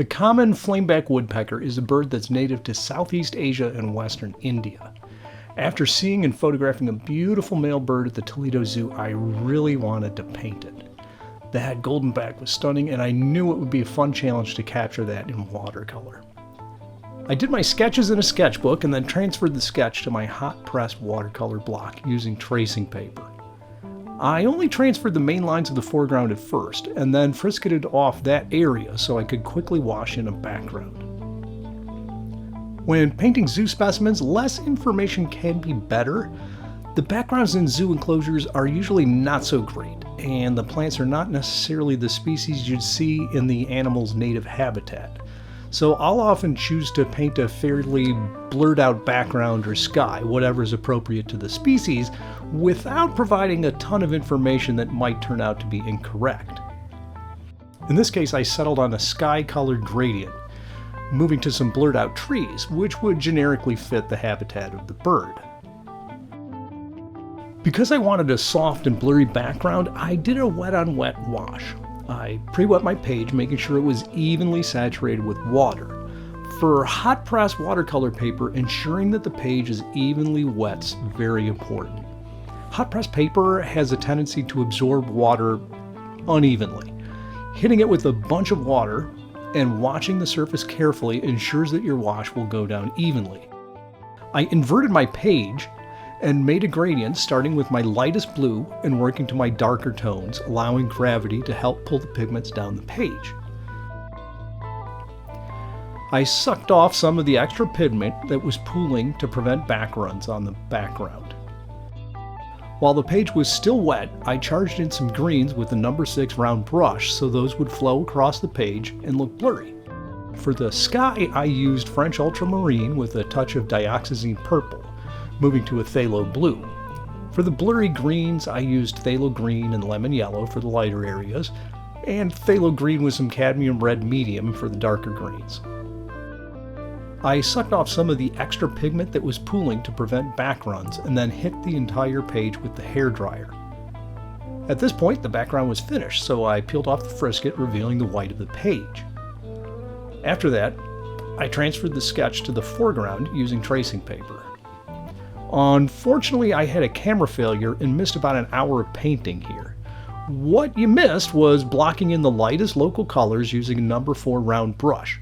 The common flameback woodpecker is a bird that's native to Southeast Asia and Western India. After seeing and photographing a beautiful male bird at the Toledo Zoo, I really wanted to paint it. The head golden back was stunning, and I knew it would be a fun challenge to capture that in watercolor. I did my sketches in a sketchbook and then transferred the sketch to my hot-pressed watercolor block using tracing paper. I only transferred the main lines of the foreground at first, and then frisketed off that area so I could quickly wash in a background. When painting zoo specimens, less information can be better. The backgrounds in zoo enclosures are usually not so great, and the plants are not necessarily the species you'd see in the animal's native habitat. So I'll often choose to paint a fairly blurred out background or sky, whatever is appropriate to the species, without providing a ton of information that might turn out to be incorrect. In this case, I settled on a sky-colored gradient, moving to some blurred out trees, which would generically fit the habitat of the bird. Because I wanted a soft and blurry background, I did a wet-on-wet wash. I pre-wet my page, making sure it was evenly saturated with water. For hot-pressed watercolor paper, ensuring that the page is evenly wet is very important. Hot-pressed paper has a tendency to absorb water unevenly. Hitting it with a bunch of water and watching the surface carefully ensures that your wash will go down evenly. I inverted my page and made a gradient starting with my lightest blue and working to my darker tones, allowing gravity to help pull the pigments down the page. I sucked off some of the extra pigment that was pooling to prevent backruns on the background. While the page was still wet, I charged in some greens with the number 6 round brush so those would flow across the page and look blurry. For the sky, I used French ultramarine with a touch of dioxazine purple, moving to a phthalo blue. For the blurry greens, I used phthalo green and lemon yellow for the lighter areas, and phthalo green with some cadmium red medium for the darker greens. I sucked off some of the extra pigment that was pooling to prevent backruns and then hit the entire page with the hairdryer. At this point, the background was finished, so I peeled off the frisket, revealing the white of the page. After that, I transferred the sketch to the foreground using tracing paper. Unfortunately, I had a camera failure and missed about an hour of painting here. What you missed was blocking in the lightest local colors using a number 4 round brush.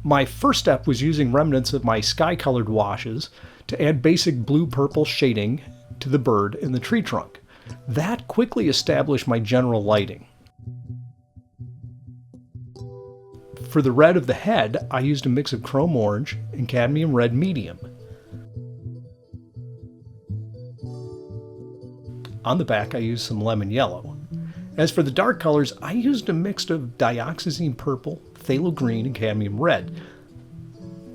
My first step was using remnants of my sky-colored washes to add basic blue-purple shading to the bird and the tree trunk. That quickly established my general lighting. For the red of the head, I used a mix of chrome orange and cadmium red medium. On the back, I used some lemon yellow. As for the dark colors, I used a mix of dioxazine purple, phthalo green, and cadmium red.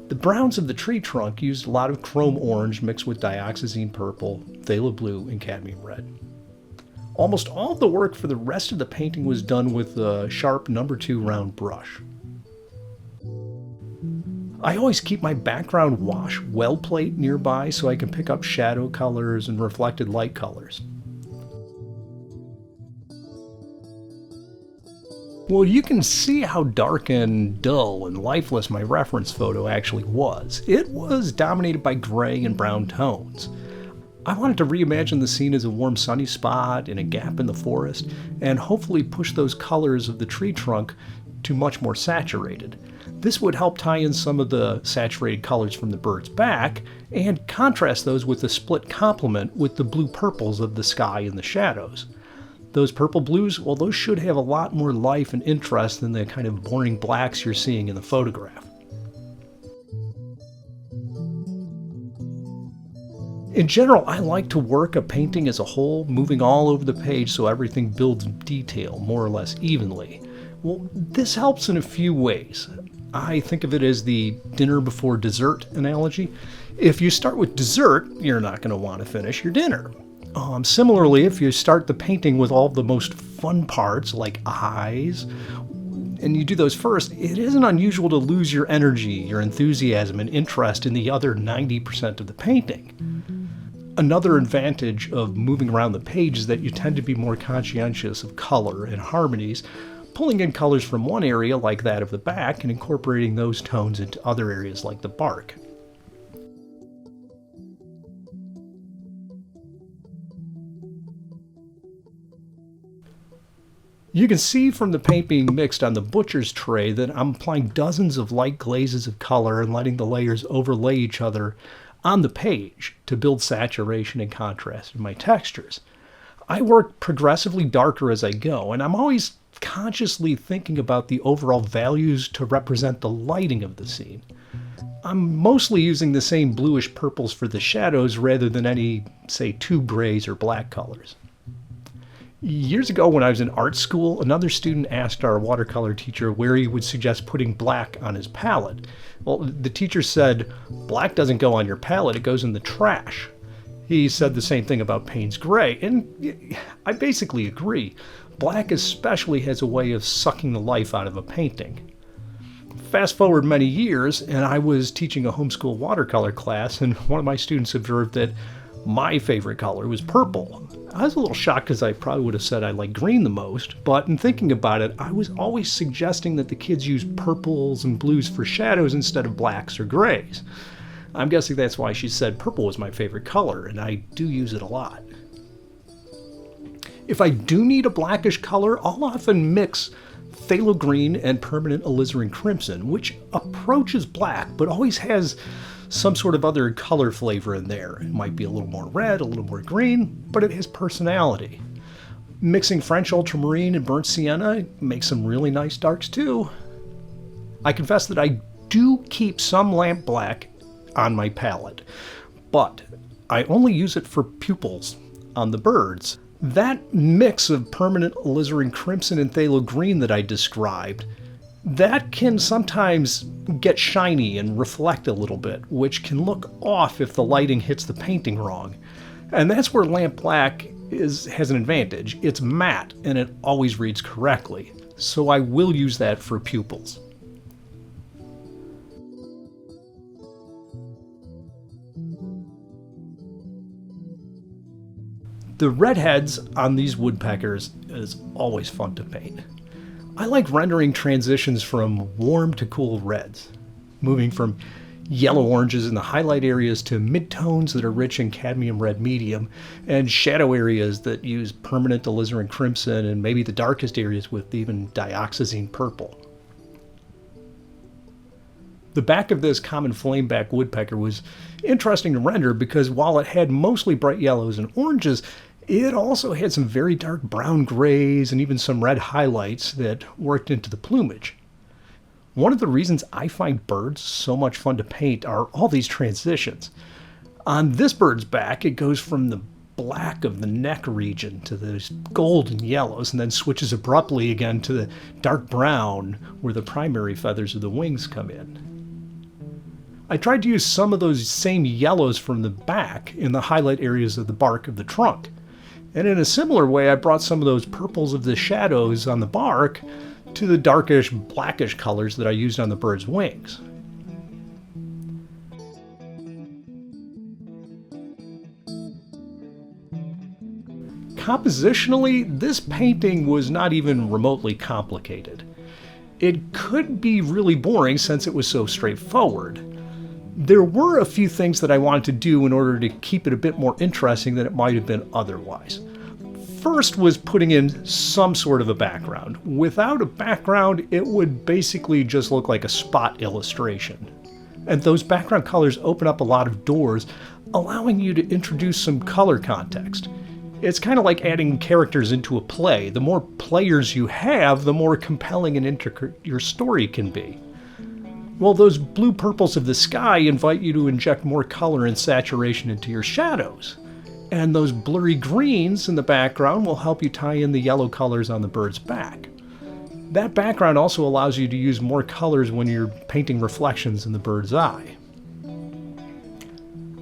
The browns of the tree trunk used a lot of chrome orange mixed with dioxazine purple, phthalo blue, and cadmium red. Almost all of the work for the rest of the painting was done with a sharp number 2 round brush. I always keep my background wash well plate nearby so I can pick up shadow colors and reflected light colors. Well, you can see how dark and dull and lifeless my reference photo actually was. It was dominated by gray and brown tones. I wanted to reimagine the scene as a warm sunny spot in a gap in the forest, and hopefully push those colors of the tree trunk to much more saturated. This would help tie in some of the saturated colors from the bird's back, and contrast those with the split complement with the blue purples of the sky and the shadows. Those purple blues, well, those should have a lot more life and interest than the kind of boring blacks you're seeing in the photograph. In general, I like to work a painting as a whole, moving all over the page so everything builds detail more or less evenly. Well, this helps in a few ways. I think of it as the dinner before dessert analogy. If you start with dessert, you're not going to want to finish your dinner. Similarly, if you start the painting with all the most fun parts, like eyes, and you do those first, it isn't unusual to lose your energy, your enthusiasm, and interest in the other 90% of the painting. Another advantage of moving around the page is that you tend to be more conscientious of color and harmonies, pulling in colors from one area like that of the back and incorporating those tones into other areas like the bark. You can see from the paint being mixed on the butcher's tray that I'm applying dozens of light glazes of color and letting the layers overlay each other on the page to build saturation and contrast in my textures. I work progressively darker as I go, and I'm always consciously thinking about the overall values to represent the lighting of the scene. I'm mostly using the same bluish purples for the shadows rather than any, say, tube grays or black colors. Years ago when I was in art school, another student asked our watercolor teacher where he would suggest putting black on his palette. Well, the teacher said, "Black doesn't go on your palette, it goes in the trash." He said the same thing about Payne's Gray, and I basically agree. Black especially has a way of sucking the life out of a painting. Fast forward many years, and I was teaching a homeschool watercolor class, and one of my students observed that my favorite color was purple. I was a little shocked because I probably would have said I like green the most, but in thinking about it, I was always suggesting that the kids use purples and blues for shadows instead of blacks or grays. I'm guessing that's why she said purple was my favorite color, and I do use it a lot. If I do need a blackish color, I'll often mix phthalo green and permanent alizarin crimson, which approaches black but always has some sort of other color flavor in there. It might be a little more red, a little more green, but it has personality. Mixing French ultramarine and burnt sienna makes some really nice darks too. I confess that I do keep some lamp black on my palette, but I only use it for pupils on the birds. That mix of permanent alizarin crimson and phthalo green that I described, that can sometimes get shiny and reflect a little bit, which can look off if the lighting hits the painting wrong. And that's where lamp black has an advantage. It's matte and it always reads correctly, so I will use that for pupils. The redheads on these woodpeckers is always fun to paint. I like rendering transitions from warm to cool reds, moving from yellow oranges in the highlight areas to midtones that are rich in cadmium red medium, and shadow areas that use permanent alizarin crimson, and maybe the darkest areas with even dioxazine purple. The back of this common flameback woodpecker was interesting to render because while it had mostly bright yellows and oranges, it also had some very dark brown grays and even some red highlights that worked into the plumage. One of the reasons I find birds so much fun to paint are all these transitions. On this bird's back, it goes from the black of the neck region to those golden yellows and then switches abruptly again to the dark brown where the primary feathers of the wings come in. I tried to use some of those same yellows from the back in the highlight areas of the bark of the trunk. And in a similar way, I brought some of those purples of the shadows on the bark to the darkish, blackish colors that I used on the bird's wings. Compositionally, this painting was not even remotely complicated. It could be really boring since it was so straightforward. There were a few things that I wanted to do in order to keep it a bit more interesting than it might have been otherwise. First was putting in some sort of a background. Without a background, it would basically just look like a spot illustration. And those background colors open up a lot of doors, allowing you to introduce some color context. It's kind of like adding characters into a play. The more players you have, the more compelling and intricate your story can be. Well, those blue purples of the sky invite you to inject more color and saturation into your shadows. And those blurry greens in the background will help you tie in the yellow colors on the bird's back. That background also allows you to use more colors when you're painting reflections in the bird's eye.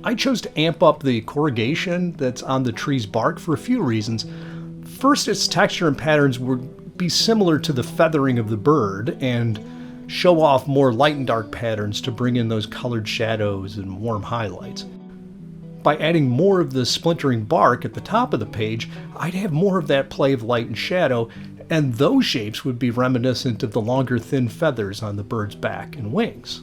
I chose to amp up the corrugation that's on the tree's bark for a few reasons. First, its texture and patterns would be similar to the feathering of the bird and show off more light and dark patterns to bring in those colored shadows and warm highlights. By adding more of the splintering bark at the top of the page, I'd have more of that play of light and shadow, And those shapes would be reminiscent of the longer thin feathers on the bird's back and wings.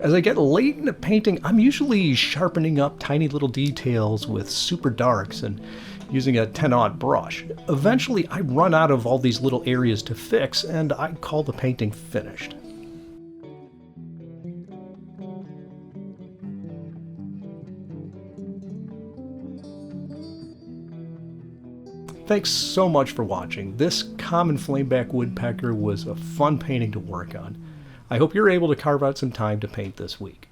As I get late into painting, I'm usually sharpening up tiny little details with super darks and using a 10-aught brush. Eventually, I run out of all these little areas to fix, and I call the painting finished. Thanks so much for watching. This common flameback woodpecker was a fun painting to work on. I hope you're able to carve out some time to paint this week.